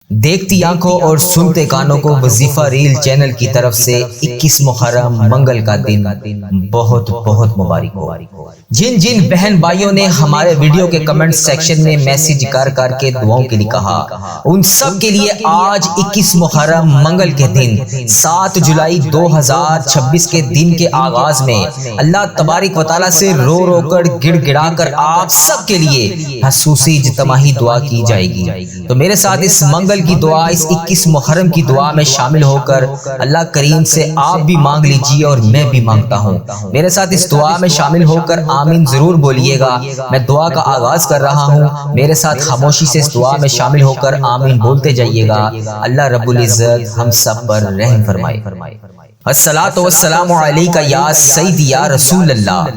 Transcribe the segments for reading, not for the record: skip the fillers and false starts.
دیکھتی آنکھوں اور سنتے کانوں کو وظیفہ ریل چینل کی طرف سے 21 محرم منگل کا دن بہت بہت مبارک ہو۔ جن جن بہن بھائیوں نے ہمارے ویڈیو کے کمنٹ سیکشن میں میسج کر کے دعاؤں کے لیے کہا، ان سب کے لیے آج 21 محرم منگل کے دن 7 جولائی 2026 کے دن کے آغاز میں اللہ تبارک و تعالیٰ سے رو رو کر گڑ گڑا کر آپ سب کے لیے خصوصی اجتماعی دعا کی جائے گی۔ تو میرے ساتھ اس منگل کی دعا، اس 21 محرم کی دعا میں شامل ہو کر اللہ کریم سے آپ بھی مانگ لیجئے اور میں بھی مانگتا ہوں۔ میرے ساتھ اس دعا میں شامل ہو کر آمین ضرور بولیے گا۔ میں دعا کا آغاز کر رہا ہوں، میرے ساتھ خاموشی سے اس دعا میں شامل ہو کر آمین بولتے جائیے گا۔ اللہ رب العزت ہم سب پر رحم فرمائے۔ الصلاۃ والسلام علیک یا سیدی یا رسول اللہ،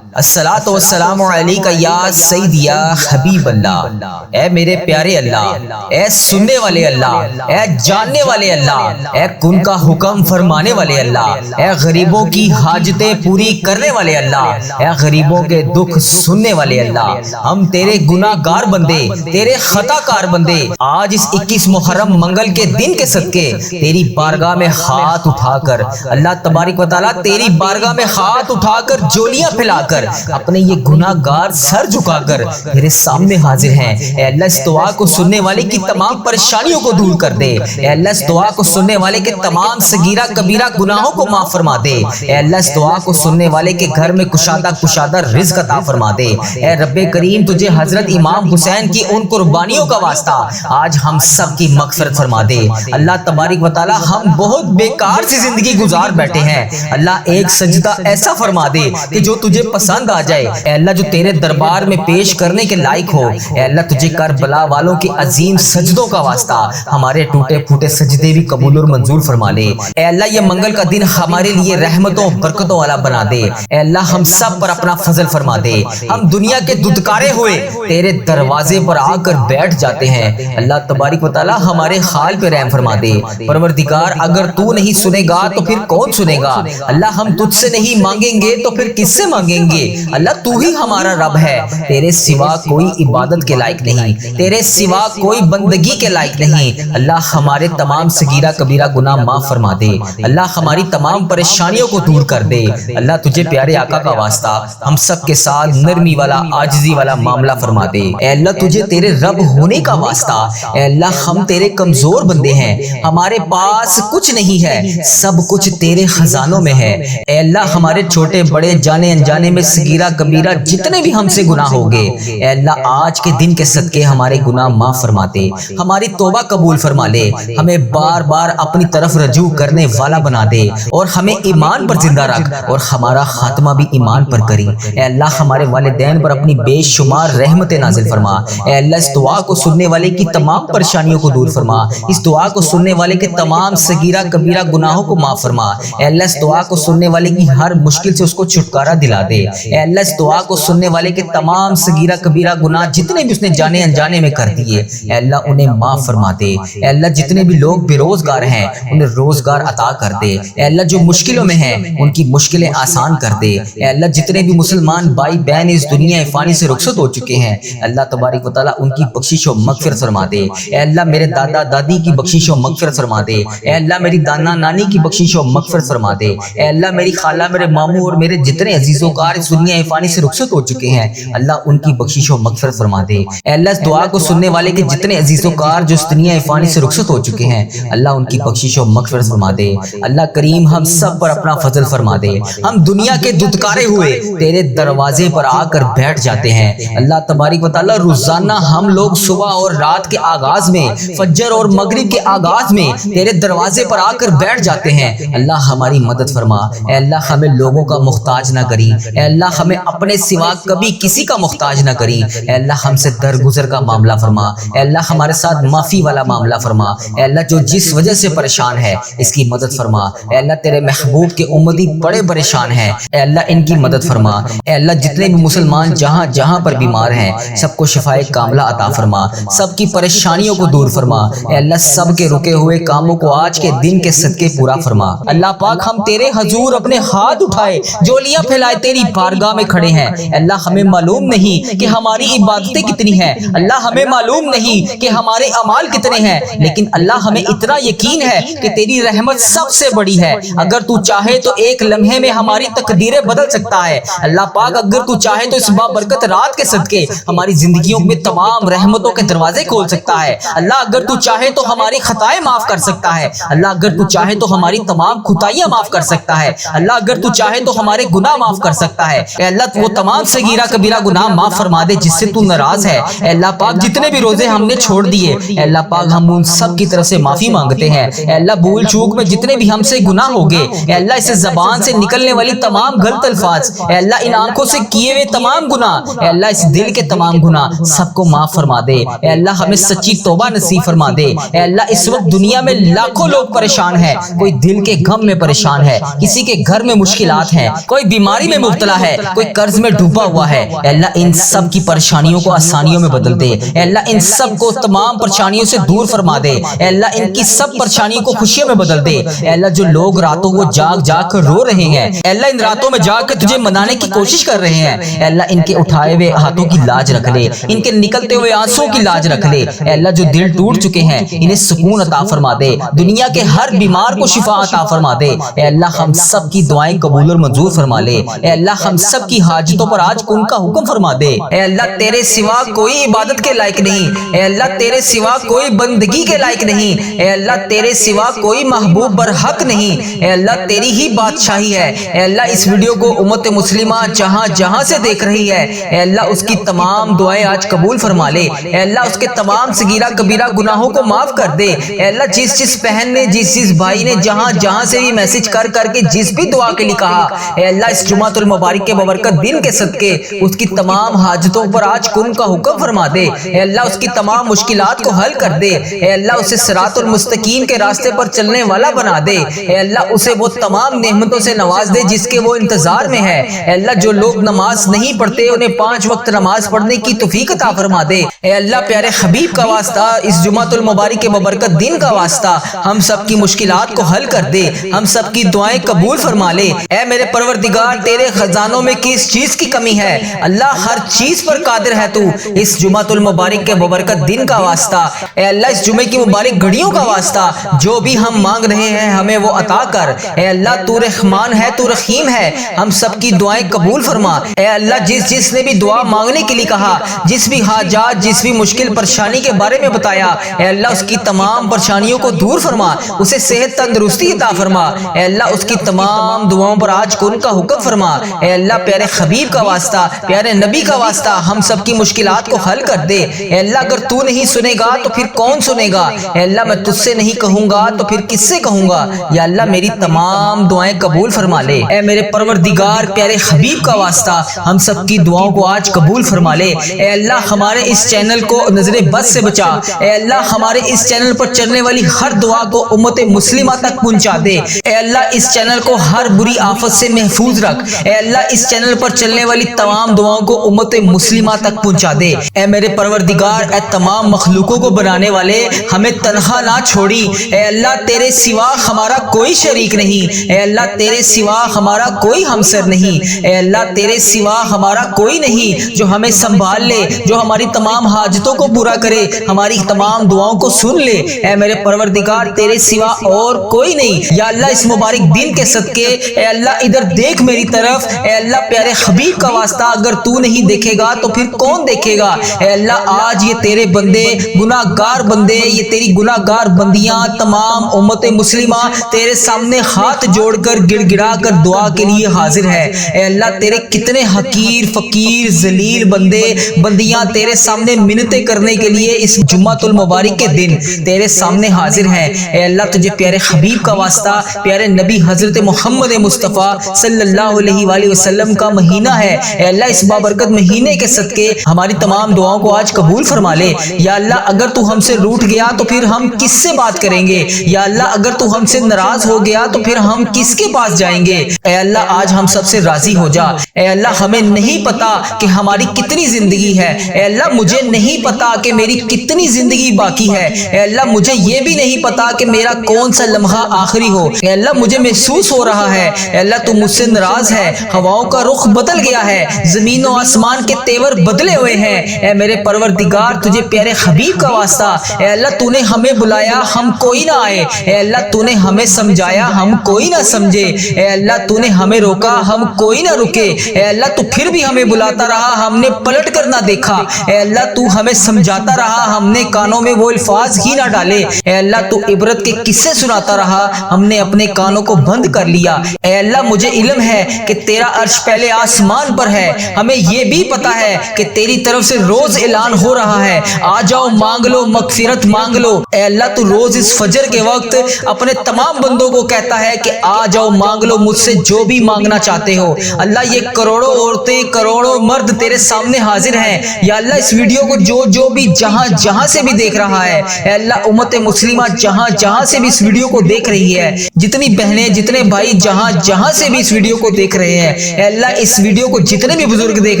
الصلاۃ والسلام علیک یا سیدی یا حبیب اللہ۔ اے میرے پیارے اللہ، اے سننے والے اللہ، اے جاننے والے اللہ، اے کن کا حکم فرمانے والے اللہ، اے غریبوں کی حاجتیں پوری کرنے والے اللہ، اے غریبوں کے دکھ سننے والے اللہ، ہم تیرے گناہ گار بندے، تیرے خطا کار بندے آج اس 21 محرم منگل کے دن کے صدقے تیری بارگاہ میں ہاتھ اٹھا کر، اللہ تبارک و تعالیٰ تیری بارگاہ میں ہاتھ اٹھا کر جولیاں پھیلا کر اپنے یہ گناہ گار سر جھکا کر میرے سامنے حاضر ہیں۔ اے اللہ اس دعا کو سننے والے کی تمام پریشانیوں کو دور کر دے۔ اے اللہ اس دعا کو سننے والے کے تمام صغیرہ کبیرہ گناہوں کو معاف فرما دے۔ اے اللہ اس دعا کو سننے والے کے گھر میں کشادہ رزق عطا فرما دے۔ اے رب کریم تجھے حضرت امام حسین کی ان قربانیوں کا واسطہ آج ہم سب کی مغفرت فرما دے۔ اللہ تبارک و تعالیٰ ہم بہت بیکار سی زندگی گزار بیٹھے ہیں، اللہ ایک سجدہ ایسا فرما دے کہ جو تجھے پسند آ جائے۔ اے اللہ جو تیرے دربار میں پیش کرنے کے لائق ہو، اے اللہ تجھے کربلا والوں کے عظیم سجدوں کا واسطہ ہمارے ٹوٹے پھوٹے سجدے بھی قبول اور منظور فرما لے۔ اے اللہ یہ منگل کا دن ہمارے لیے رحمتوں برکتوں والا بنا دے۔ اے اللہ ہم سب پر اپنا فضل فرما دے۔ ہم دنیا کے ددکارے ہوئے تیرے دروازے پر آ کر بیٹھ جاتے ہیں، اللہ تبارک و تعالیٰ ہمارے حال پہ رحم فرما دے۔ پروردگار اگر تو نہیں سنے گا تو پھر کون سنے گا؟ اللہ ہم تجھ سے نہیں مانگیں گے تو پھر کس سے مانگیں گے؟ اللہ تو ہی ہمارا رب ہے، تیرے سوا کوئی عبادت کے لائق نہیں، تیرے سوا کوئی بندگی کے لائق نہیں۔ اللہ ہمارے تمام صغیرہ کبیرہ گناہ معاف فرما دے۔ اللہ ہماری تمام پریشانیوں کو دور کر دے۔ اللہ تجھے پیارے آقا کا واسطہ ہم سب کے ساتھ نرمی والا عاجزی والا معاملہ فرما دے۔ اے اللہ تجھے تیرے رب ہونے کا واسطہ، اے اللہ ہم تیرے کمزور بندے ہیں، ہمارے پاس کچھ نہیں ہے، سب کچھ تیرے خزانوں میں ہے۔ اے اللہ ہمارے چھوٹے بڑے جانے انجانے میں صغیرہ کبیرہ جتنے بھی ہم سے گناہ ہو گئے، اے اللہ آج کے دن کے صدقے ہمارے گناہ معاف فرما دے، ہماری توبہ قبول فرما لے، ہمیں بار بار اپنی طرف رجوع کرنے والا بنا دے اور ہمیں ایمان پر زندہ رکھ اور ہمارا خاتمہ بھی ایمان پر کری۔ اے اللہ ہمارے والدین پر اپنی بے شمار رحمت نازل فرما۔ اے اللہ اس دعا کو سننے والے کی تمام پریشانیوں کو دور فرما، اس دعا کو سننے والے کے تمام صغیرہ کبیرہ گناہوں کو معاف فرما۔ اے اللہ اس دعا کو سننے والے کی ہر مشکل سے اس کو چھٹکارا دلا دے۔ اے اللہ اس دعا کو سننے والے کے تمام صغیرہ کبیرہ گناہ جتنے بھی اس نے جانے انجانے میں کر دیے، اے اللہ انہیں معاف فرما دے۔ اے اللہ جتنے بھی لوگ بے روزگار ہیں انہیں روزگار عطا کر دے۔ اے اللہ جو مشکلوں میں ہیں ان کی مشکلیں آسان کر دے۔ اے اللہ جتنے بھی مسلمان بھائی بہن اس دنیا فانی سے رخصت ہو چکے ہیں، اللہ تبارک و تعالیٰ ان کی بخشش و مغفرت فرما دے۔ اے اللہ میرے دادا دادی کی بخشش و مغفرت فرما دے۔ اے اللہ میری دانا نانی کی بخشش و مغفرت فرما دے۔ اے اللہ میری خالہ میرے ماموں اور میرے جتنے عزیز و کار اس دنیا فانی سے رخصت ہو چکے ہیں، اللہ ان کی بخشش و مغفرت فرما دے۔ اے اللہ اس دعا کو سننے والے کے جتنے عزیز و کار جو اس دنیا فانی سے رخصت ہو چکے ہیں، اللہ ان کی بخشش و مغفرت فرما دے۔ اللہ کریم ہم سب پر اپنا فضل فرما دے۔ ہم دنیا کے ددکارے ہوئے تیرے دروازے پر آ کر بیٹھ جاتے ہیں، اللہ تبارک و تعالیٰ روزانہ ہم لوگ صبح اور رات کے آغاز میں، فجر اور مغرب کے آغاز میں تیرے دروازے پر آ کر بیٹھ جاتے ہیں۔ اللہ ہماری مدد فرما۔ اے اللہ ہمیں لوگوں کا محتاج نہ کری، اے اللہ ہمیں اپنے سوا کبھی کسی کا محتاج نہ کری۔ اے اللہ ہم سے درگزر کا معاملہ فرما، اے اللہ ہمارے ساتھ معافی والا معاملہ فرما۔ اے اللہ جو جس وجہ سے پریشان ہے اس کی مدد فرما۔ اے اللہ تیرے محبوب کے امتی بڑے پریشان ہیں، اے اللہ ان کی مدد فرما۔ اے اللہ جتنے بھی مسلمان جہاں جہاں پر بیمار ہیں سب کو شفائے کاملہ عطا فرما، سب کی پریشانیوں کو دور فرما۔ اے اللہ سب کے رکے ہوئے کاموں کو آج کے دن کے صدقے پورا فرما۔ اللہ پاک ہم تیرے حضور اپنے ہاتھ اٹھائے جولیاں پھیلائے تیری بارگاہ میں کھڑے ہیں۔ اللہ ہمیں معلوم نہیں کہ ہماری عبادتیں کتنی ہیں، اللہ ہمیں معلوم نہیں کہ ہمارے اعمال کتنے ہیں، لیکن اللہ ہمیں اتنا یقین ہے کہ تیری رحمت سب سے بڑی ہے۔ اگر تو چاہے تو ایک لمحے میں ہماری تقدیریں بدل سکتا ہے۔ اللہ پاک اگر تو چاہے تو اس بابرکت رات کے صدقے ہماری زندگیوں میں تمام رحمتوں کے دروازے کھول سکتا ہے۔ اللہ اگر تو چاہے تو ہماری خطائیں معاف کر سکتا ہے۔ اللہ اگر تو چاہے تو ہماری تمام خطائیاں معاف کر سکتا ہے۔ اللہ اگر تو چاہے تو ہمارے گناہ معاف کر سکتا ہے۔ اے اللہ وہ تمام صغیرہ کبیرہ گناہ معاف فرما دے جس سے تو ناراض ہے۔ اے اللہ پاک جتنے بھی روزے ہم نے چھوڑ دیے، اے اللہ پاک ہم ان سب کی طرف سے معافی مانگتے ہیں۔ اے اللہ بھول چوک میں جتنے بھی ہم سے گناہ ہو گئے، اے اللہ اس زبان سے نکلنے والی تمام غلط الفاظ، اے اللہ ان آنکھوں سے کیے ہوئے تمام گناہ، اے اللہ اس دل کے تمام گناہ سب کو معاف فرما دے۔ اے اللہ ہمیں سچی توبہ نصیب فرما دے۔ اے اللہ اس وقت دنیا میں لاکھوں لوگ پریشان ہیں، کوئی دل کے غم میں پریشان ہے، کسی کے گھر میں مشکلات ہیں، کوئی بیماری میں مبتلا ہے، کوئی قرض میں ڈوبا ہوا ہے۔ اے اللہ ان سب کی پریشانیوں کو آسانیوں میں بدل دے۔ اے اللہ ان سب کو تمام پریشانیوں سے دور فرما دے۔ اے اللہ ان کی سب پریشانیوں کو خوشیوں میں بدل دے۔ اے اللہ جو لوگ راتوں کو جاگ جاگ کر رو رہے ہیں، اے اللہ ان راتوں میں جاگ کے تجھے منانے کی کوشش کر رہے ہیں، اے اللہ ان کے اٹھائے ہوئے ہاتھوں کی لاج رکھ لے، ان کے نکلتے ہوئے آنسوں کی لاج رکھ لے۔ اے اللہ جو دل ٹوٹ چکے ہیں انہیں سکون عطا فرما دے، دنیا کے ہر بیمار کو شفا عطا فرما دے۔ اے اللہ ہم سب کی دعائیں قبول اور منظور فرما لے۔ اے اللہ ہم سب کی حاجتوں پر آج کن کا حکم فرما دے۔ اے اللہ تیرے سوا کوئی عبادت کے لائق نہیں، اے اللہ تیرے سوا کوئی بندگی کے لائق نہیں، اے اللہ تیرے سوا کوئی محبوب برحق نہیں، اے اللہ تیری ہی بادشاہی ہے۔ اے اللہ اس ویڈیو کو امت مسلمہ جہاں جہاں سے دیکھ رہی ہے، اے اللہ اس کی تمام دعائیں آج قبول فرما لے۔ اے اللہ اس کے تمام صغیرہ کبیرہ گناہوں کو معاف کر دے۔ اے اللہ جس بہن نے جس بھائی نے جہاں جہاں سے بھی میسج کر کے جس بھی دعا کے لیے کہا، اے اللہ اس جمعۃ المبارک کے ببرکت دن کے صدقے اس کی تمام حاجتوں پر آج کن کا حکم فرما دے۔ اے اللہ اس کی تمام مشکلات کو حل کر دے۔ اے اللہ اسے صراط المستقیم کے راستے پر چلنے والا بنا دے۔ اے اللہ اسے وہ تمام نعمتوں سے نواز دے جس کے وہ انتظار میں ہے۔ اے اللہ جو لوگ نماز نہیں پڑھتے انہیں 5 وقت نماز پڑھنے کی توفیق عطا فرما دے۔ اے اللہ پیارے حبیب کا واسطہ، اس جمعۃ المبارک کے ببرکت دن کا واسطہ ہم سب کی مشکلات کو حل کر دے، ہم سب کی دعائیں قبول فرما لے۔ اے میرے پروردگار تیرے خزانوں میں کس چیز کی کمی ہے؟ اللہ ہر چیز پر قادر ہے تو۔ اس جمعۃ المبارک کے ببرکت دن کا واسطہ، اے اللہ اس جمعے کی مبارک گھڑیوں کا واسطہ جو بھی ہم مانگ رہے ہیں ہمیں وہ عطا کر۔ اے اللہ تو رحمان ہے، تو رحیم ہے، ہم سب کی دعائیں قبول فرما۔ اے اللہ جس نے بھی دعا مانگنے کے لیے کہا، جس بھی حاجات جس بھی مشکل پریشانی کے بارے میں بتایا، اے اللہ اس کی تمام پریشانیوں کو دور فرما، اسے صحت تندرستی عطا فرما۔ اے اللہ اس کی تمام دعاؤں پر آج کن کا حکم فرما۔ اے اللہ پیارے حبیب کا واسطہ، پیارے نبی کا واسطہ ہم سب کی مشکلات کو حل کر دے۔ اے اللہ اگر تو نہیں سنے گا تو پھر کون سنے گا؟ اے اللہ میں تجھ سے نہیں کہوں گا تو پھر کس سے کہوں گا؟ یا اللہ میری تمام دعائیں قبول فرما لے۔ اے میرے پروردگار پیارے حبیب کا واسطہ ہم سب کی دعاؤں کو آج قبول فرما لے۔ اے اللہ ہمارے اس چینل کو نظر بد سے بچا۔ اے اللہ ہمارے اس چینل پر چلنے والی ہر دعا کو امت مسلمہ تک پہنچا دے۔ اے اللہ اس چینل کو ہر بری آفت سے محفوظ رکھ۔ اے اللہ اس چینل پر چلنے والی تمام دعاؤں کو امت مسلمہ تک پہنچا دے۔ اے میرے پروردگار اے تمام مخلوقوں کو بنانے والے ہمیں تنہا نہ چھوڑی۔ اے اللہ تیرے سوا ہمارا کوئی شریک نہیں، اے اللہ تیرے سوا ہمارا کوئی ہمسر نہیں، اے اللہ تیرے سوا ہمارا کوئی نہیں جو ہمیں سنبھال لے، جو ہماری تمام حاجتوں کو پورا کرے، ہماری تمام دعاؤں کو سن لے۔ اے میرے پروردگار تیرے سوا اور کوئی نہیں۔ یا اللہ اس مبارک دن کے صدقے اے اللہ ادھر دیکھ میری طرف، اے اللہ پیارے حبیب کا واسطہ اگر تو نہیں دیکھے گا تو پھر کون دیکھے گا؟ اے اللہ آج یہ تیرے بندے گناہ گار بندے، یہ تیری گناہ گار بندیاں تمام امت مسلمہ تیرے سامنے ہاتھ جوڑ کر گڑ گڑا کر دعا کے لیے حاضر ہے۔ اے اللہ تیرے کتنے حقیر فقیر ذلیل بندے بندیاں تیرے سامنے منتیں کرنے کے لیے اس جمعۃ المبارک کے دن تیرے سامنے حاضر ہیں۔ اے اللہ تجھے پیارے حبیب کا واسطہ، پیارے نبی حضرت محمد مصطفیٰ صلی اللہ علیہ وآلہ وسلم کا مہینہ ہے، اے اللہ اس بابرکت مہینے کے صدقے ہماری تمام دعاؤں کو آج قبول فرما لے۔ یا اللہ اگر تو ہم سے روٹھ گیا تو پھر ہم کس سے بات کریں گے؟ یا اللہ اگر تو ہم سے ناراض ہو گیا تو پھر ہم کس کے پاس جائیں گے؟ اے اللہ آج ہم سب سے راضی ہو جا۔ اے اللہ ہمیں نہیں پتا کہ ہماری کتنی زندگی ہے، اے اللہ مجھے نہیں پتا کہ میری کتنی زندگی باقی ہے، اے اللہ مجھے یہ بھی نہیں پتا کہ میرا کون سا لمحہ آخری ہو۔ اے اللہ مجھے محسوس ہو رہا ہے اے اللہ تو مجھ سے ناراض ہے، ہواؤں کا رخ بدل گیا ہے، زمین و آسمان کے تیور بدلے ہوئے ہیں۔ اے میرے پروردگار تجھے پیارے حبیب کا واسطہ، اے اللہ تو نے ہمیں بلایا ہم کوئی نہ آئے، اے اللہ تو نے ہمیں سمجھایا ہم کوئی نہ سمجھے، اے اللہ تو نے ہمیں روکا ہم کوئی نہ رکے، اے اللہ تو پھر بھی ہمیں بلاتا رہا ہم نے پلٹ کر نہ دیکھا، اے اللہ تو ہمیں سمجھاتا رہا ہم نے کانوں میں وہ الفاظ ہی نہ ڈالے، اے اللہ تو عبرت کے قصے سناتا رہا ہم نے اپنے کانوں کو بند کر لیا۔ اے اللہ مجھے علم ہے کہ تیرا عرش پہلے آسمان پر ہے، ہمیں یہ بھی پتا ہے کہ تیری طرف سے روز اعلان ہو رہا ہے آ جاؤ مانگ لو مغفرت مانگ لو۔ اے اللہ تو روز اس فجر کے وقت اپنے تمام بندوں کو کہتا ہے کہ آ جاؤ مانگ لو مجھ سے جو بھی مانگنا چاہتے ہو۔ اللہ یہ کروڑوں عورتیں کروڑوں مرد تیرے سامنے حاضر ہیں، یا اللہ اس ویڈیو کو جو بھی جہاں سے بھی دیکھ رہا ہے، اے اللہ امت مسلمہ جہاں سے بھی اس ویڈیو کو دیکھ رہی ہے، جتنی بہنیں جتنے بھائی جہاں سے بھی اس ویڈیو کو دیکھ رہے ہیں، اے اللہ اس ویڈیو کو جتنے بھی بزرگ دیکھ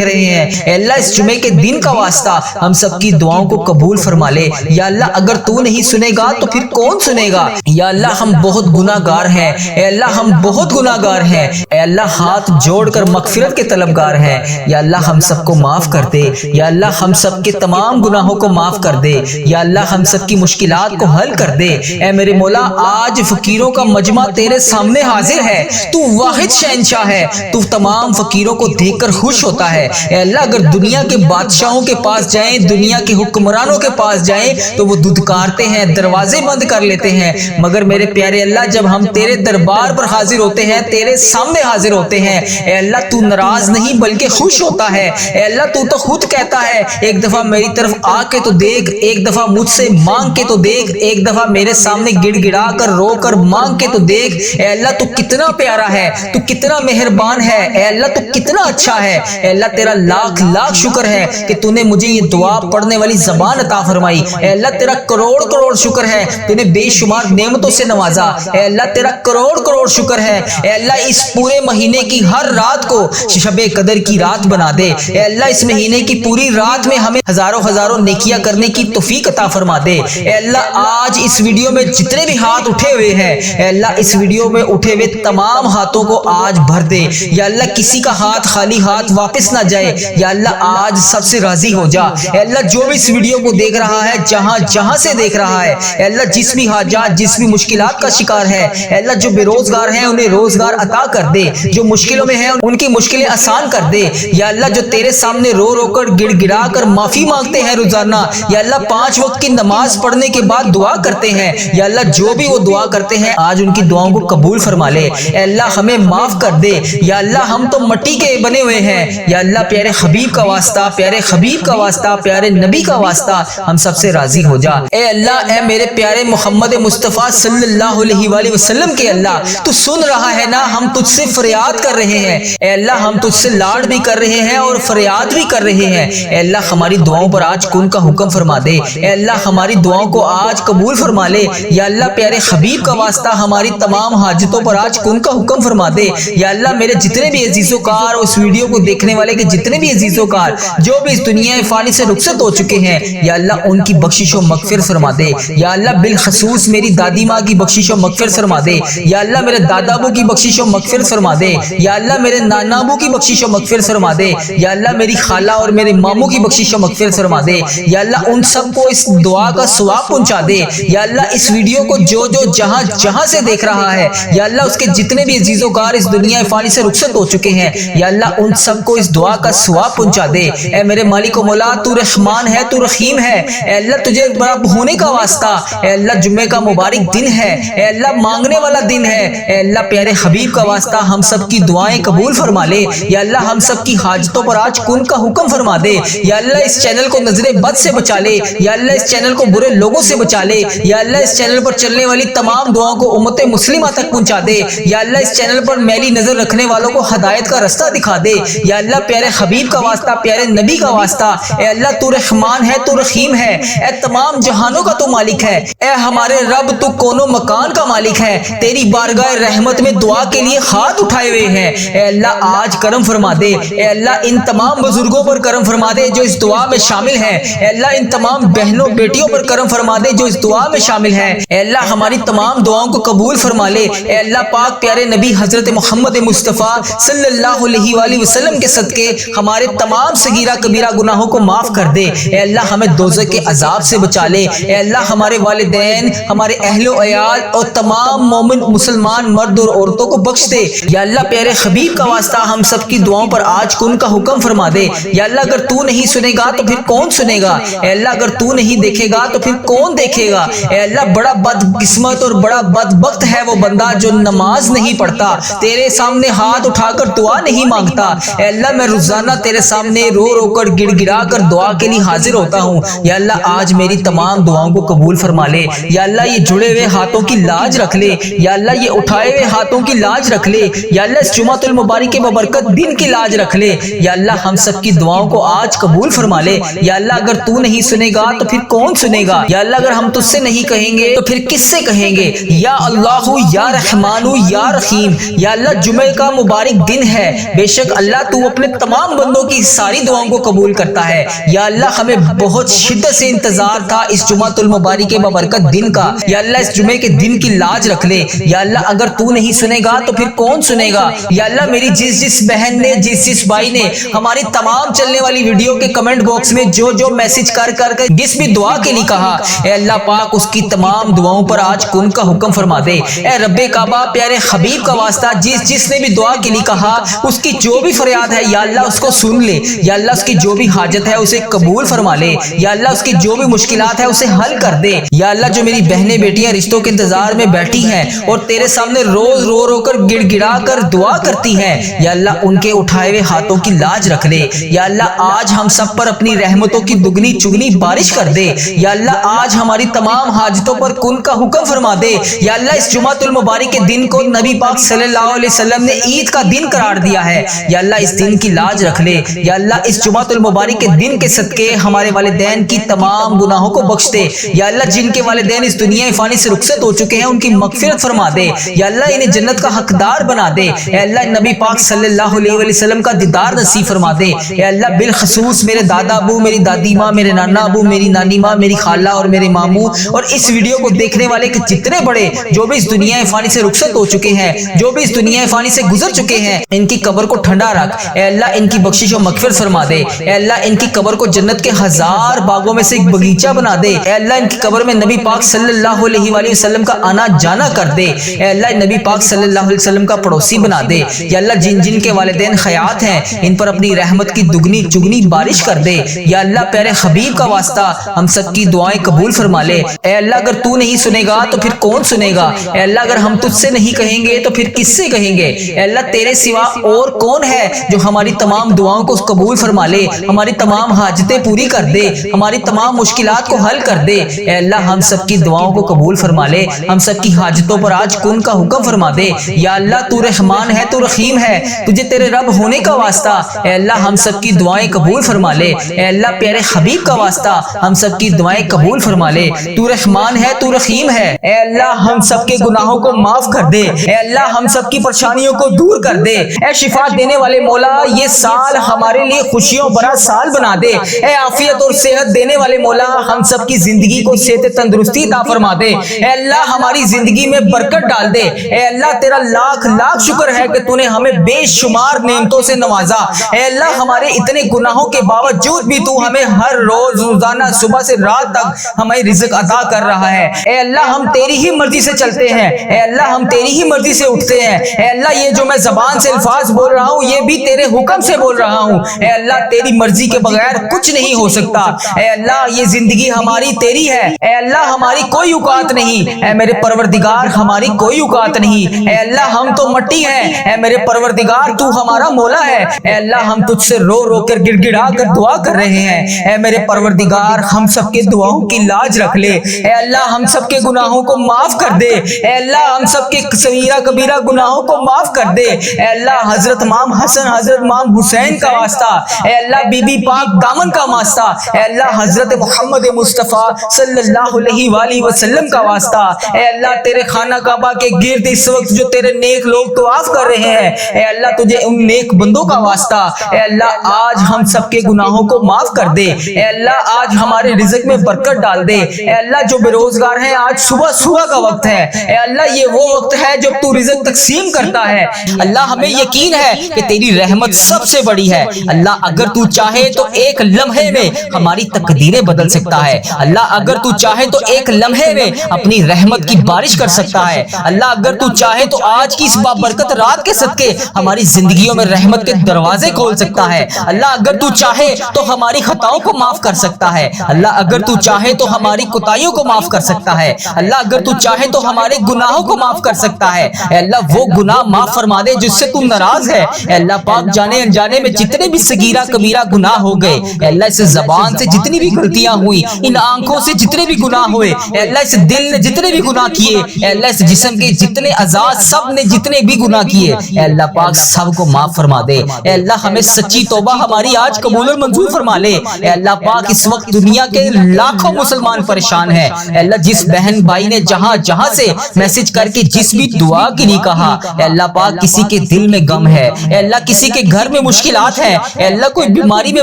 رہے ہیں، اے اللہ اس جمعے کے دن کا واسطہ ہم سب کی دعاؤں کو قبول فرما لے۔ یا اللہ اگر تو نہیں سنے گا تو پھر کون سنے گا؟ یا اللہ ہم بہت گناہگار ہیں، اے اللہ ہم بہت گناہگار ہیں، اے اللہ ہاتھ جوڑ کر مغفرت کے طلبگار ہیں، یا اللہ ہم سب کو معاف کر دے، یا اللہ ہم سب کے تمام گناہوں کو معاف کر دے، یا اللہ ہم سب کی مشکلات کو حل کر دے۔ اے میرے مولا آج فقیروں کا مجمع تیرے سامنے حاضر ہے، تو واحد شہنشاہ ہے، تو تمام فقیروں کو دیکھ کر خوش ہوتا ہے۔ اے اللہ اگر دنیا کے بادشاہوں کے پاس جائیں، دنیا کے حکمرانوں کے پاس جائیں تو وہ دھتکارتے ہیں، دروازے بند کر لیتے ہیں، مگر میرے پیارے اللہ جب ہم تیرے دربار پر حاضر ہوتے ہیں، تیرے سامنے حاضر ہوتے ہیں، اے اللہ تو ناراض نہیں بلکہ خوش ہوتا ہے۔ اے اللہ تو خود کہتا ہے ایک دفعہ میری طرف آ کے تو دیکھ، ایک دفعہ مجھ سے مانگ کے تو دیکھ، ایک دفعہ میرے سامنے گڑ گڑا کر رو کر مانگ کے تو دیکھ۔ اے اللہ تو کتنا پیارا ہے، تو کتنا مہربان ہے، اے اللہ تو کتنا اچھا ہے۔ اے اللہ تیرا لاکھ لاکھ شکر ہے کہ تو نے مجھے یہ دعا پڑھنے والی زبان عطا فرمائی۔ اے اللہ تیرا کروڑ کروڑ شکر ہے، تو نے بے شمار نعمتوں سے نوازا۔ اے اللہ تیرا کروڑ کروڑ شکر ہے، اے اللہ اس پورے مہینے کی ہر رات کو شب قدر کی رات بنا دے۔ اے اللہ اس مہینے کی پوری رات میں ہمیں ہزاروں نیکیاں کرنے کی توفیق عطا فرما دے۔ اے اللہ آج اس ویڈیو میں جتنے بھی ہاتھ اٹھے ہوئے ہیں، اے اللہ اس ویڈیو میں اٹھے ہوئے تمام ہاتھوں کو آج بھر دے، یا اللہ کسی کا ہاتھ خالی ہاتھ واپس نہ جائے، یا اللہ آج سب سے راضی ہو جا۔ اے اللہ جو بھی اس ویڈیو کو دیکھ رہا ہے جہاں سے دیکھ رہا ہے، اے اللہ جس بھی حاجات جس بھی مشکلات کا شکار ہے، اے اللہ جو بے روزگار ہیں انہیں روزگار عطا کر دے، جو مشکلوں میں ہیں ان کی مشکلیں آسان کر دے، یا اللہ جو تیرے سامنے رو رو کر گڑ گڑا کر معافی مانگتے ہیں روزانہ، یا اللہ 5 وقت کی نماز پڑھنے کے بعد دعا کرتے ہیں، یا اللہ جو بھی وہ دعا کرتے ہیں آج ان کی دعاؤں کو قبول فرما لے۔ اے اللہ ہمیں معاف کر دے، یا اللہ ہم تو مٹی کے بنے ہوئے ہیں، یا اللہ پیارے حبیب کا واسطہ، پیارے حبیب کا واسطہ، پیارے نبی کا واسطہ ہم سب سے راضی ہو جا۔ اے اللہ اے میرے پیارے محمد مصطفیٰ صلی اللہ علیہ وآلہ وسلم کے اللہ تو سن رہا ہے نا، ہم تجھ سے فریاد کر رہے ہیں، اے اللہ ہم تجھ سے لاڈ بھی کر رہے ہیں اور فریاد بھی کر رہے ہیں، اے اللہ ہماری دعاؤں پر آج کن کا حکم فرما دے، اے اللہ ہماری دعاؤں کو آج قبول فرما لے، یا اللہ پیارے حبیب کا واسطہ ہماری تمام حاجتوں پر آج کن کا حکم فرما دے، یا اللہ میرے جتنے بھی عزیز و کار اس ویڈیو کو دیکھنے والے کے جتنے بھی عزیز و کار جو بھی اس دنیا فانی سے رخصت ہو چکے ہیں، یا اللہ ان کی بخشش و مغفرت فرما دے، یا اللہ بالخصوص میری دادی ماں کی بخشش و مغفرت فرما دے، یا اللہ میرے دادا ابو کی بخشش و مغفرت فرما دے، یا اللہ میرے نانا ابو کی بخشش و مغفرت فرما دے، یا اللہ میری خالہ اور میرے ماموں کی بخشش و مغفرت فرما دے، یا اللہ ان سب کو اس دعا کا ثواب پہنچا دے، یا اللہ اس ویڈیو کو جو جہاں سے دیکھ رہا ہے، یا اللہ اس کے جتنے بھی عزیز و کار اس دنیا فانی سے رخصت ہو چکے ہیں، یا اللہ ان سب کو اس دعا کا ثواب پہنچا دے۔ اے میرے مالک و مولا تو رحمان ہے، تو رحیم ہے، اے اللہ تجھے بڑا ہونے کا واسطہ، اے اللہ جمعے کا مبارک دن ہے، اے اللہ مانگنے والا دن ہے، اے اللہ پیارے حبیب کا واسطہ ہم سب کی دعائیں قبول فرما لے، یا اللہ ہم سب کی حاجتوں پر آج کن کا حکم فرما دے، یا اللہ اس چینل کو نظر بد سے بچا لے، یا اللہ اس چینل کو برے لوگوں سے بچا لے، یا اللہ اس چینل پر چلنے والی تمام دعاؤں کو امت مسلمہ تک پہنچا دے، یا اللہ اس چینل پر میلی نظر رکھنے والوں کو ہدایت کا رستہ دکھا دے، یا اللہ پیارے حبیب کا واسطہ، پیارے نبی کا واسطہ، اے اللہ تو رحمان ہے، تو رحیم ہے، اے تمام جہانوں کا تو مالک ہے، اے ہمارے رب تو کونوں مکان کا مالک ہے، تیری بارگاہ رحمت میں دعا کے لیے ہاتھ اٹھائے ہوئے ہیں، اے اللہ آج کرم فرما دے، اے اللہ ان تمام بزرگوں پر کرم فرما دے جو اس دعا میں شامل ہیں، اے اللہ ان تمام بہنوں بیٹیوں پر کرم فرما دے جو اس دعا میں شامل ہیں، اے اللہ ہماری تمام دعاؤں کو قبول فرما لے۔ اے اللہ پاک پیارے نبی حضرت محمد مصطفیٰ صلی اللہ علیہ وآلہ وسلم کے صدقے ہمارے تمام صغیرہ کبیرہ گناہوں کو معاف کر دے۔ اے اللہ ہمیں دوزخ کے عذاب سے بچا لے۔ اے اللہ ہمارے والدین، ہمارے اہل و عیال اور تمام مومن مسلمان مرد اور عورتوں کو بخش دے۔ یا اللہ پیارے حبیب کا واسطہ ہم سب کی دعاؤں پر آج کن کا حکم فرما دے۔ یا اللہ اگر تو نہیں سنے گا تو پھر کون سنے گا؟ اے اللہ اگر تو نہیں دیکھے گا تو پھر کون دیکھے گا؟ اے اللہ بڑا بدقسمت اور بڑا بدبخت ہے وہ بندہ جو نماز نہیں پڑھتا، تیرے سامنے ہاتھ اٹھا کر دعا نہیں مانگتا۔ اے اللہ میں روزانہ تیرے سامنے رو رو کر گڑ گڑا کر دعا کے لیے حاضر ہوتا ہوں۔ یا اللہ آج میری تمام دعاؤں کو قبول فرما لے۔ یا اللہ یہ جڑے ہوئے ہاتھوں کی لاج رکھ لے۔ یا اللہ یہ اٹھائے ہوئے ہاتھوں کی لاج رکھ لے۔ یا اللہ اس جمعۃ المبارک کے ببرکت دن کی لاج رکھ لے۔ یا اللہ ہم سب کی دعاؤں کو آج قبول فرما لے۔ یا اللہ اگر تو نہیں سنے گا تو پھر کون سنے گا؟ یا اللہ اگر ہم تجھ سے نہیں کہیں گے تو پھر کس سے کہیں گے؟ یا اللہ یا رحمان یا رحیم۔ یا اللہ جمعے کا مبارک دن ہے، بے شک اللہ تو اپنے تمام بندوں کی ساری دعاؤں کو قبول کرتا ہے۔ یا اللہ ہمیں بہت شدت سے انتظار تھا اس جمعۃ المبارک کے ببرکت دن کا۔ یا اللہ اس جمعے کے دن کی لاج رکھ لے۔ یا اللہ اگر تو نہیں سنے گا تو پھر کون سنے گا؟ یا اللہ میری جس بہن نے، جس بھائی نے ہماری تمام چلنے والی ویڈیو کے کمنٹ باکس میں جو میسج کر کے جس بھی دعا کے لیے کہا، اے اللہ پاک اس کی تمام دعاؤں پر آج کن کا حکم فرما دے۔ اے رب کعبہ پیارے حبیب کا واسطہ جس نے بھی دعا کے لیے کہا، اس کی جو بھی فریاد ہے یا اللہ اس کو سن لے۔ یا اللہ اس کی جو بھی حاجت ہے اسے قبول فرما لے۔ یا اللہ اس کی جو بھی مشکلات ہے اسے حل کر دے۔ یا اللہ جو میری بہنیں بیٹیاں رشتوں کے انتظار میں بیٹھی ہیں اور تیرے سامنے روز رو رو کر گڑ گڑا کر دعا کرتی ہیں، یا اللہ ان کے اٹھائے ہوئے ہاتھوں کی لاج رکھ لے۔ یا اللہ آج ہم سب پر اپنی رحمتوں کی دگنی چگنی بارش کر دے۔ یا اللہ آج ہماری تمام حاجتوں پر کن کا حکم فرما دے۔ یا اللہ اس جمعۃ المبارک کے دن کو نبی پاک صلی اللہ علیہ وسلم نے عید کا دن قرار دیا ہے۔ یا اللہ اس دن کی لاج رکھ لے۔ یا اللہ اس جمعۃ المبارک کے دن کے صدقے ہمارے والدین کی تمام گناہوں کو بخش دے۔ یا اللہ جن کے والدین اس دنیا فانی سے رخصت ہو چکے ہیں ان کی مغفرت فرما دے۔ یا اللہ انہیں جنت کا حقدار بنا دے۔ اے اللہ نبی پاک صلی اللہ علیہ وسلم کا دیدار نصیب فرما دے۔ اے اللہ بالخصوص میرے دادا ابو، میری دادی ماں، میرے نانا ابو، میری نانی ماں، میری خالہ اور میرے ماموں اور اس ویڈیو کو دیکھنے والے کے جتنے بڑے جو بھی اس دنیا فانی سے رخصت ہو چکے ہیں، جو بھی اس دنیا فانی سے گزر چکے ہیں، ان کی قبر کو ٹھنڈا رکھ۔ اے اللہ ان کی بخشش و مغفرت فرما دے۔ اے اللہ ان کی قبر کو جنت کے 1000 باغوں میں سے ایک باغیچہ بنا دے۔ اے اللہ ان کی قبر میں نبی پاک صلی اللہ علیہ وآلہ وسلم کا آنا جانا کر دے۔ اے اللہ نبی پاک صلی اللہ علیہ وسلم کا پڑوسی بنا دے۔ یا اللہ جن کے والدین حیات ہیں ان پر اپنی رحمت کی دگنی چگنی بارش کر دے۔ یا اللہ پیارے حبیب کا واسطہ ہم سب کی دعائیں قبول فرما لے۔ اے اللہ اگر تو نہیں سنے گا تو پھر کون سنے گا؟ اے اللہ اگر ہم تجھ سے نہیں کہیں گے تو پھر کس سے کہیں گے؟ اے اللہ تیرے سوا اور کون ہے جو ہماری تمام دعاؤں کو قبول فرما لے، ہماری تمام حاجتیں پوری کر دے، ہماری تمام مشکلات کو حل کر دے۔ اے اللہ ہم سب کی دعاؤں کو قبول فرما لے، ہم سب کی حاجتوں پر آج کن کا حکم فرما دے۔ یا اللہ تو رحمان ہے، تو رحیم ہے، تجھے تیرے رب ہونے کا واسطہ اے اللہ ہم سب کی دعائیں قبول فرما لے۔ اے اللہ پیارے حبیب کا واسطہ ہم سب کی دعائیں قبول فرما لے۔ تو رحمان ہے، تو رحیم ہے، اے اللہ ہم سب کے گناہوں کو معاف کر دے۔ اے اللہ ہم سب کی پریشانیوں کو دور کر دے۔ اے شفا دینے والے مولا یہ سال ہمارے لیے خوشیوں بھرا سال بنا دے۔ اے عافیت اور صحت دینے والے مولا ہم سب کی زندگی کو صحت تندرستی عطا فرما دے۔ اے اللہ ہماری زندگی میں برکت ڈال دے۔ اے اللہ تیرا لاکھ لاکھ شکر ہے کہ تو نے ہمیں بے شمار نعمتوں سے نوازا۔ اے اللہ ہمارے اتنے گناہوں کے باوجود بھی تو ہمیں ہر روز روزانہ صبح سے رات تک ہمیں رزق عطا کر رہا ہے۔ اے اللہ ہم تیری ہی مرضی سے چلتے ہیں، اے اللہ ہم تیری ہی مرضی سے اٹھتے ہیں۔ اے اللہ یہ جو میں زبان سے الفاظ بول رہا ہوں یہ بھی تیرے حکم سے بول رہا ہوں۔ اے اللہ تیری مرضی کے بغیر کچھ نہیں ہو سکتا۔ اے اللہ یہ زندگی ہماری تیری ہے، اے اللہ ہماری کوئی اوقات نہیں، اے میرے پروردگار ہماری کوئی اوقات نہیں۔ اے اللہ ہم تو مٹی ہیں، اے میرے پروردگار تو ہمارا مولا ہے۔ اے اللہ ہم تجھ سے رو رو کر گڑ گڑا کر دعا کر رہے ہیں۔ اے میرے پروردگار ہم سب کے دعاؤں کی لاج رکھ لے۔ اے اللہ ہم سب کے گناہوں کو معاف کر دے۔ اے اللہ ہم سب کے صغیرہ کبیرہ گناہوں کو معاف کر دے۔ اے اللہ حضرت امام حسن حضرت امام حسین کا واسطہ، اے اللہ بی بی پاک دامن کا واسطہ، اے اللہ حضرت محمد مصطفیٰ صلی اللہ علیہ وآلہ وسلم کا واسطہ، اے اللہ تیرے خانہ کعبہ کے گرد اس وقت جو تیرے نیک لوگ طواف کر رہے ہیں، اے اللہ تجھے ان نیک بندوں کا واسطہ، اے اللہ آج ہم سب کے گناہوں کو معاف کر دے۔ اے اللہ آج ہمارے رزق میں برکت ڈال دے۔ اے اللہ جو بے روزگار ہیں آج صبح کا وقت ہے۔ اے اللہ یہ وہ وقت ہے جب تو رزق تقسیم کرتا ہے۔ اللہ ہمیں یقین ہے کہ تیری رحمت سب سے بڑی ہے۔ اللہ اگر تو چاہے تو ایک لمحے میں ہماری تقدیریں بدل سکتا ہے۔ اللہ اگر تو چاہے تو ایک لمحے میں اپنی رحمت کی بارش کر سکتا ہے۔ اللہ اگر تو چاہے تو آج کی اس بابرکت رات کے صدقے ہماری زندگیوں میں رحمت کے دروازے کھول سکتا ہے۔ اللہ اگر تو چاہے تو ہماری خطاؤں کو معاف کر سکتا ہے۔ اللہ اگر تو چاہے تو ہماری کوتاہیوں کو معاف کر سکتا ہے۔ اللہ اگر تو چاہے تو ہمارے گناہوں کو معاف کر سکتا ہے۔ اے اللہ وہ گناہ معاف فرما دے جس سے تو ناراض ہے۔ اے اللہ پاک جانے انجانے میں جتنے بھی صغیرہ کبیرہ گناہ ہو گئے، اے اللہ اس زبان سے جتنی بھی غلطیاں ہوئی، ان آنکھوں سے جتنے بھی گناہ ہوئے، اے اللہ اس دل نے جتنے بھی گناہ کیے، اے اللہ اس جسم کے جتنے اعضاء سب نے جتنے بھی گناہ کیے، اے اللہ پاک سب کو معاف فرما دے۔ اے اللہ ہمیں سچی توبہ ہماری آج قبول اور منظور فرما لے۔ اے اللہ پاک اس وقت دنیا کے لاکھوں مسلمان پریشان ہیں۔ اے اللہ جس بہن بھائی نے جہاں جہاں سے میسج کر کے جس بھی دعا کے لیے کہا، اے اللہ پاک کسی کے دل میں غم ہے، اے اللہ کسی کے گھر میں مشکلات ہیں، اے اللہ کوئی بیماری میں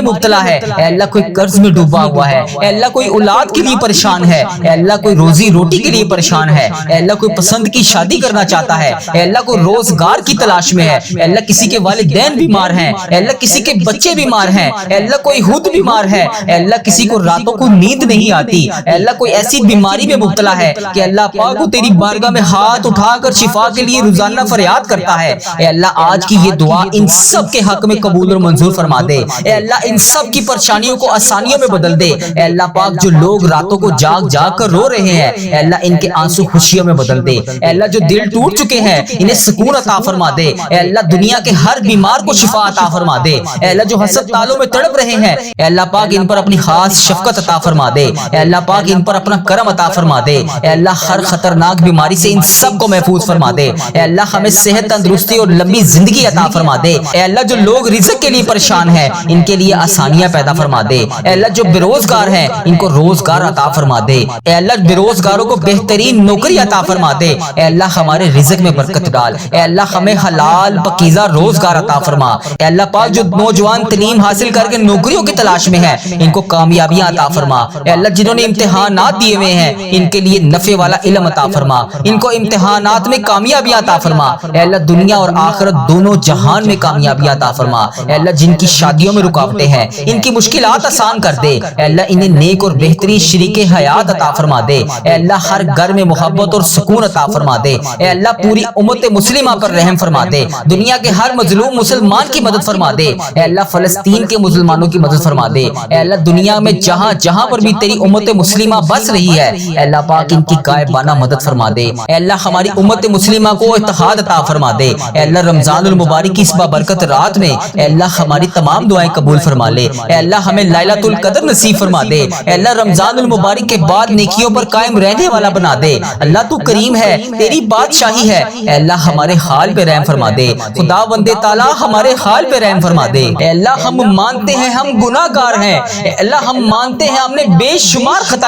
مبتلا ہے، اے اللہ کوئی قرض میں ڈوبا ہوا ہے، اے اللہ کوئی اولاد کے لیے پریشان ہے، اے اللہ کوئی روزی روٹی کے لیے پریشان ہے، اے اللہ کوئی پسند کی شادی کرنا چاہتا ہے، اے اللہ کوئی روزگار کی تلاش میں ہے، اے اللہ کسی کے والدین بیمار ہیں، اے اللہ کسی کے بچے بیمار ہیں، اے اللہ کوئی خود بیمار ہے، اے اللہ کسی کو راتوں کو نیند نہیں آتی، اے اللہ کوئی ایسی بیماری میں مبتلا ہے کہ اللہ پاک وہ تیری بارگاہ میں ہاتھ اٹھا کر شفا کے لیے روزانہ فریاد کرتا ہے۔ اے اللہ آج کی یہ دعا ان سب کے حق میں قبول اور منظور فرما دے۔ اے اللہ ان سب کی پریشانیوں کو آسانیوں میں بدل دے۔ اے اللہ پاک جو لوگ راتوں کو جاگ جاگ کر رو رہے ہیں، اے اللہ ان کے آنسو خوشیوں میں بدل دے۔ اے اللہ جو دل ٹوٹ چکے ہیں انہیں سکون عطا فرما دے۔ اے اللہ دنیا کے ہر بیمار کو شفا عطا فرما دے۔ اے اللہ جو ہسپتالوں میں تڑپ رہے ہیں، اے اللہ پاک ان پر اپنی خاص شفقت عطا فرما دے۔ اے اللہ پاک ان پر اپنا کرم عطا فرما دے۔ اے اللہ ہر خطرناک بیماری سے ان سب کو محفوظ فرما دے۔ اے اللہ ہمیں صحت تندرستی اور لمبی زندگی عطا فرما دے۔ اے اللہ جو لوگ رزق کے لیے پریشان ہیں ان کے لیے آسانیاں پیدا فرما دے۔ اے اللہ جو بے روزگار ہیں ان کو روزگار عطا فرما دے۔ اے اللہ بے روزگاروں کو بہترین نوکری عطا فرما دے۔ اے اللہ ہمارے رزق میں برکت ڈال۔ اے اللہ ہمیں حلال پاکیزہ روزگار عطا فرما۔ اے اللہ پاک جو نوجوان تعلیم حاصل کر کے نوکریوں کی تلاش میں ہیں ان کو کامیابیاں عطا فرما۔ اے اللہ جنہوں نے امتحانات دیے ہوئے ہیں ان کے لیے نفع والا علم عطا فرما، ان کو امتحانات میں کامیابیاں عطا فرما۔ اے اللہ دنیا اور آخرت دونوں جہان میں کامیابیاں عطا فرما۔ اے اللہ جن کی شادیوں میں رکاوٹیں ہیں ان کی مشکلات آسان کر دے۔ اے اللہ انہیں نیک اور بہترین شریک حیات عطا فرما دے۔ اے اللہ ہر گھر میں محبت اور سکون عطا فرما دے۔ اے اللہ پوری امت مسلمہ پر رحم فرما دے۔ دنیا کے ہر مظلوم مسلمان کی مدد فرما دے۔ اے اللہ فلسطین کے مسلمانوں کی مدد فرما دے۔ اے اللہ دنیا میں جہاں جہاں پر بھی تیری امت مسلمہ بس رہی ہے، اے اللہ پاک ان کی غائبانہ مدد فرما دے۔ اے اللہ ہماری امت مسلمہ کو اتحاد عطا فرما دے۔ اے اللہ رمضان المبارک کی اس بابرکت رات میں اے اللہ ہماری تمام دعائیں قبول فرما لے۔ اے اللہ ہمیں لیلۃ القدر نصیب فرما دے۔ اے اللہ رمضان المبارک کے بعد نیکیوں پر قائم رہنے والا بنا دے۔ اللہ تو کریم ہے، تیری بادشاہی ہے، اے اللہ ہمارے حال پہ رحم فرما دے۔ خدا بندے تعالیٰ ہمارے حال پہ رحم فرما دے۔ اے اللہ ہم مانتے ہیں ہم گناہ گار ہیں، اے اللہ ہم مانتے ہیں ہم نے بے شمار خطائیں